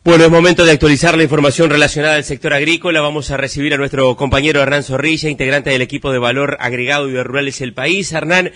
Bueno, es momento de actualizar la información relacionada al sector agrícola. Vamos a recibir a nuestro compañero Hernán Zorrilla, integrante del equipo de valor agregado y de Rurales El País. Hernán,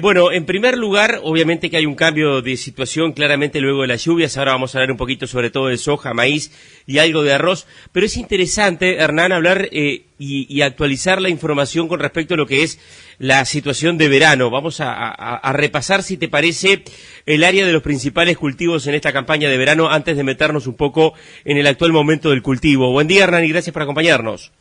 bueno, en primer lugar, obviamente que hay un cambio de situación claramente luego de las lluvias. Ahora vamos a hablar un poquito sobre todo de soja, maíz y algo de arroz. Pero es interesante, Hernán, hablar y actualizar la información con respecto a lo que es la situación de verano. Vamos a repasar, si te parece, el área de los principales cultivos en esta campaña de verano antes de meternos un poco en el actual momento del cultivo. Buen día, Hernán, y gracias por acompañarnos.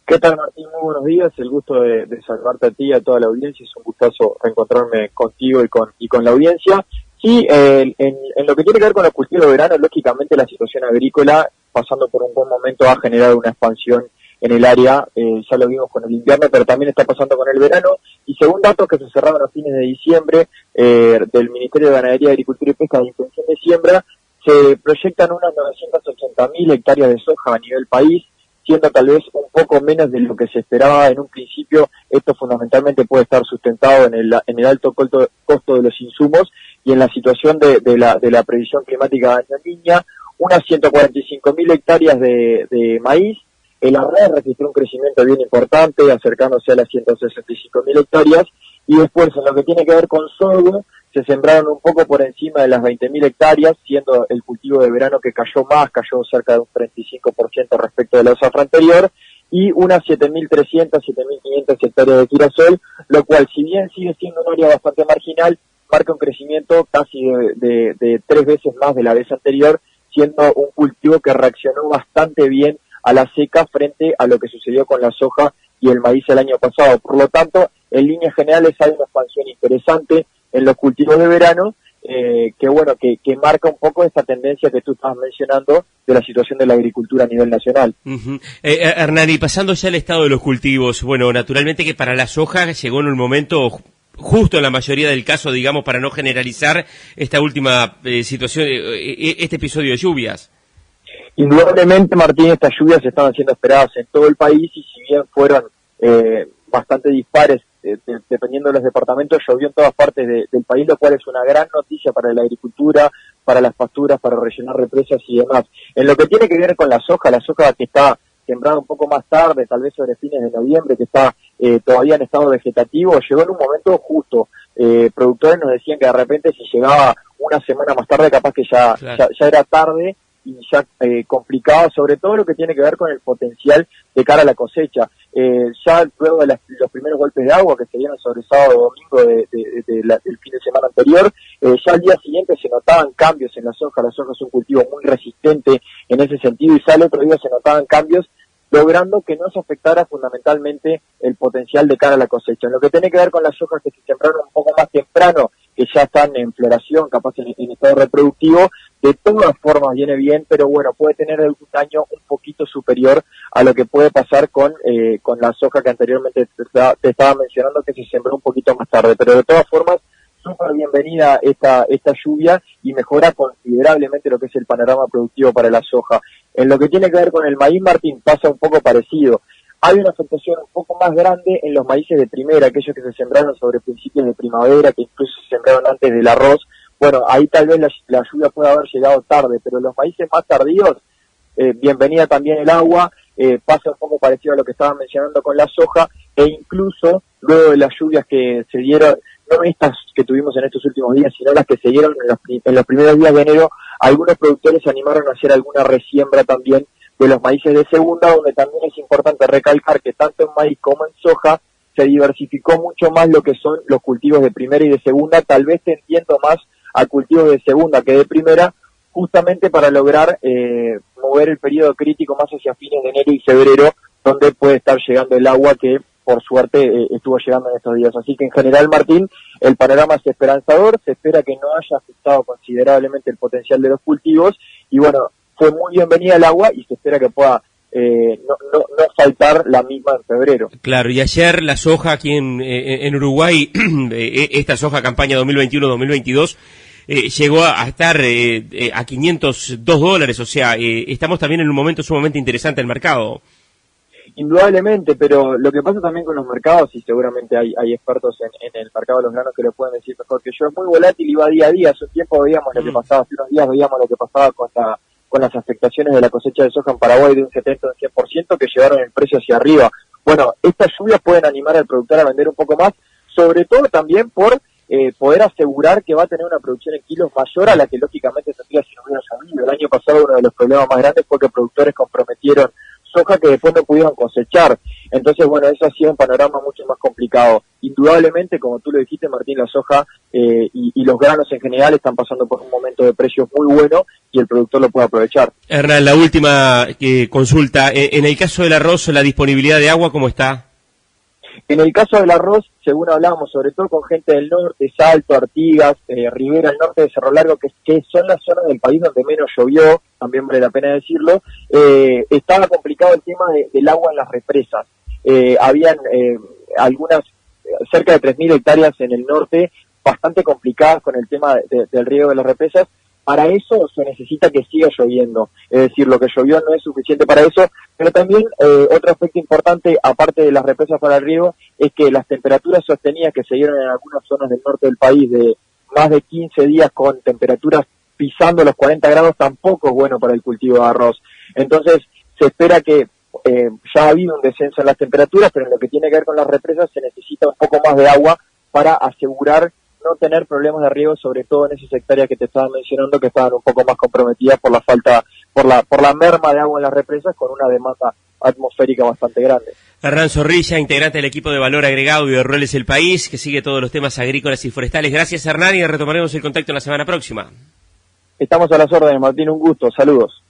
¿Qué tal, Martín? Muy buenos días. El gusto de saludarte a ti y a toda la audiencia. Es un gustazo reencontrarme contigo y con la audiencia. Sí, en lo que tiene que ver con los cultivos de verano, lógicamente la situación agrícola, pasando por un buen momento, ha generado una expansión en el área. Ya lo vimos con el invierno, pero también está pasando con el verano. Y según datos que se cerraron a fines de diciembre del Ministerio de Ganadería, Agricultura y Pesca de intención de siembra, se proyectan unas 980.000 hectáreas de soja a nivel país, siendo tal vez un poco menos de lo que se esperaba en un principio. Esto fundamentalmente puede estar sustentado en el alto costo de los insumos y en la situación de la previsión climática de Niña. Unas 145.000 hectáreas de maíz. El arroz registró un crecimiento bien importante, acercándose a las 165.000 hectáreas, y después en lo que tiene que ver con sorgo, se sembraron un poco por encima de las 20.000 hectáreas, siendo el cultivo de verano que cayó cerca de un 35% respecto de la zafra anterior, y unas 7.300, 7.500 hectáreas de girasol, lo cual, si bien sigue siendo un área bastante marginal, marca un crecimiento casi de 3 veces más de la vez anterior, siendo un cultivo que reaccionó bastante bien a la seca frente a lo que sucedió con la soja y el maíz el año pasado. Por lo tanto, en líneas generales hay una expansión interesante en los cultivos de verano, que marca un poco esta tendencia que tú estabas mencionando de la situación de la agricultura a nivel nacional. Hernán, y pasando ya al estado de los cultivos, bueno, naturalmente que para la soja llegó en un momento justo en la mayoría del caso, digamos, para no generalizar esta última situación, este episodio de lluvias. Indudablemente, Martín, estas lluvias estaban siendo esperadas en todo el país, y si bien fueron bastante dispares, dependiendo de los departamentos, llovió en todas partes del país, lo cual es una gran noticia para la agricultura, para las pasturas, para rellenar represas y demás. En lo que tiene que ver con la soja que está sembrada un poco más tarde, tal vez sobre fines de noviembre, que está todavía en estado vegetativo, llegó en un momento justo. Productores nos decían que de repente si llegaba una semana más tarde, capaz que ya era tarde, y ya complicado, sobre todo lo que tiene que ver con el potencial de cara a la cosecha. Ya luego de los primeros golpes de agua que se dieron sobre sábado y domingo del fin de semana anterior, ya al día siguiente se notaban cambios en la soja. La soja es un cultivo muy resistente en ese sentido, y ya el otro día se notaban cambios, logrando que no se afectara fundamentalmente el potencial de cara a la cosecha. En lo que tiene que ver con las sojas que se sembraron un poco más temprano, que ya están en floración, capaz en estado reproductivo, de todas formas viene bien, pero bueno, puede tener un daño un poquito superior a lo que puede pasar con la soja que anteriormente te estaba mencionando, que se sembró un poquito más tarde. Pero de todas formas, súper bienvenida esta lluvia, y mejora considerablemente lo que es el panorama productivo para la soja. En lo que tiene que ver con el maíz, Martín, pasa un poco parecido. Hay una afectación un poco más grande en los maíces de primera, aquellos que se sembraron sobre principios de primavera, que incluso se sembraron antes del arroz. Bueno, ahí tal vez la lluvia puede haber llegado tarde, pero los maíces más tardíos, bienvenida también el agua, pasa un poco parecido a lo que estaban mencionando con la soja, e incluso luego de las lluvias que se dieron, no estas que tuvimos en estos últimos días, sino las que se dieron en los primeros días de enero, algunos productores se animaron a hacer alguna resiembra también de los maíces de segunda, donde también es importante recalcar que tanto en maíz como en soja se diversificó mucho más lo que son los cultivos de primera y de segunda, tal vez tendiendo más a cultivos de segunda que de primera, justamente para lograr mover el periodo crítico más hacia fines de enero y febrero, donde puede estar llegando el agua que por suerte estuvo llegando en estos días. Así que en general, Martín, el panorama es esperanzador, se espera que no haya afectado considerablemente el potencial de los cultivos, y bueno, fue muy bienvenida el agua y se espera que pueda no faltar la misma en febrero. Claro, y ayer la soja aquí en Uruguay, esta soja campaña 2021-2022, llegó a estar a $502, o sea, estamos también en un momento sumamente interesante del mercado. Indudablemente, pero lo que pasa también con los mercados, y seguramente hay expertos en el mercado de los granos que lo pueden decir mejor que yo, es muy volátil y va día a día. Hace un tiempo veíamos lo que pasaba, hace unos días veíamos lo que pasaba con con las afectaciones de la cosecha de soja en Paraguay de un 70 o un 100% que llevaron el precio hacia arriba. Bueno, estas lluvias pueden animar al productor a vender un poco más, sobre todo también por poder asegurar que va a tener una producción en kilos mayor a la que lógicamente tendría si no hubiera llovido. El año pasado uno de los problemas más grandes fue que productores comprometieron soja que después no pudieron cosechar. Entonces, bueno, eso ha sido un panorama mucho más complicado. Indudablemente, como tú lo dijiste, Martín, la soja y los granos en general están pasando por un momento de precios muy bueno y el productor lo puede aprovechar. Hernán, la última consulta. En el caso del arroz, ¿la disponibilidad de agua cómo está? En el caso del arroz, según hablábamos, sobre todo con gente del norte, Salto, Artigas, Rivera, el norte de Cerro Largo, que son las zonas del país donde menos llovió, también vale la pena decirlo, estaba complicado el tema del agua en las represas. Habían algunas, cerca de 3.000 hectáreas en el norte, bastante complicadas con el tema del riego de las represas. Para eso se necesita que siga lloviendo, es decir, lo que llovió no es suficiente para eso, pero también otro aspecto importante, aparte de las represas para el riego, es que las temperaturas sostenidas que se dieron en algunas zonas del norte del país de más de 15 días con temperaturas pisando los 40 grados tampoco es bueno para el cultivo de arroz. Entonces se espera que ya ha habido un descenso en las temperaturas, pero en lo que tiene que ver con las represas se necesita un poco más de agua para asegurar no tener problemas de riego, sobre todo en esas hectáreas que te estaba mencionando que estaban un poco más comprometidas por la falta, por la merma de agua en las represas con una demanda atmosférica bastante grande. Hernán Zorrilla, integrante del equipo de Valor Agregado y de Rurales El País, que sigue todos los temas agrícolas y forestales. Gracias, Hernán, y retomaremos el contacto la semana próxima. Estamos a las órdenes, Martín, un gusto, saludos.